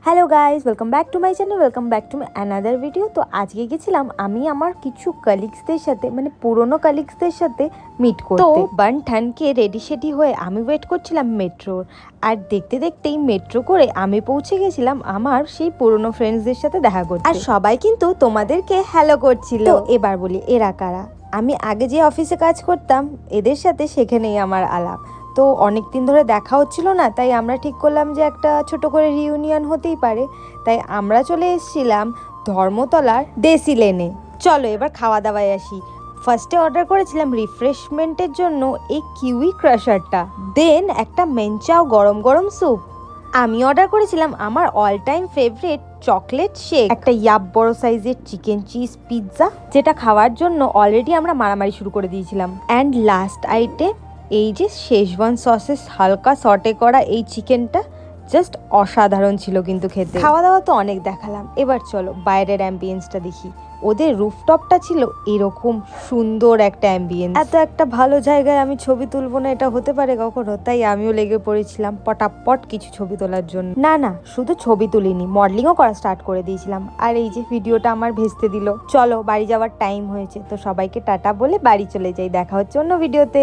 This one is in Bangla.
Hello guys, welcome back to my channel, welcome back to my another video. তো আজকে গেছিলাম আমি আমার কিছু কালিগসদের সাথে, মানে পুরনো কালিগসদের সাথে মিট করতে। তো বান ঠানকে রেডি সেডি হয়ে আমি ওয়েট করছিলাম মেট্রোর, আর দেখতে দেখতেই মেট্রো করে আমি পৌঁছে গেছিলাম আমার সেই পুরনো ফ্রেন্ডসদের সাথে দেখা করতে। আর সবাই কিন্তু তোমাদেরকে হ্যালো করছিল। তো এবার বলি এরা কারা। আমি আগে যে অফিসে কাজ করতাম এদের সাথে সেখানেই আমার আলাপ। তো অনেক দিন ধরে দেখা হচ্ছিল না, তাই আমরা ঠিক করলাম যে একটা ছোট করে রিউনিয়ন হতেই পারে। তাই আমরা চলে এসেছিলাম ধর্মতলার দেশি লেনে। চলো এবার খাওয়া দাওয়ায় আসি। ফার্স্টে অর্ডার করেছিলাম রিফ্রেশমেন্টের জন্য এই কিউই ক্রাশারটা, দেন একটা মেনচাও গরম গরম স্যুপ। আমি অর্ডার করেছিলাম আমার all time favourite chocolate shake, একটা ইয়াব বড় সাইজের চিকেন চিজ পিৎজা, যেটা খাওয়ার জন্য অলরেডি আমরা মারামারি শুরু করে দিয়েছিলাম। অ্যান্ড লাস্ট আইটেম এই যে শেজওয়ান সসেস হালকা সটে করা এই চিকেনটা, জাস্ট অসাধারণ ছিল কিন্তু খেতে। খাওয়া দাওয়া তো অনেক দেখালাম, এবার চলো বাইরের অ্যাম্বিয়েন্সটা দেখি। ওদের রুফটপটা ছিল এরকম সুন্দর একটা অ্যাম্বিয়েন্স। এত একটা ভালো জায়গায় আমি ছবি তুলবো না এটা হতে পারে কখনো, তাই আমিও লেগে পড়েছিলাম পটাপট কিছু ছবি তোলার জন্য। না শুধু ছবি তুলিনি, মডেলিংও করা স্টার্ট করে দিয়েছিলাম। আর এই যে ভিডিওটা আমার ভেস্তে দিল। চলো বাড়ি যাওয়ার টাইম হয়েছে, তো সবাইকে টাটা বলে বাড়ি চলে যাই। দেখা হচ্ছে অন্য ভিডিওতে।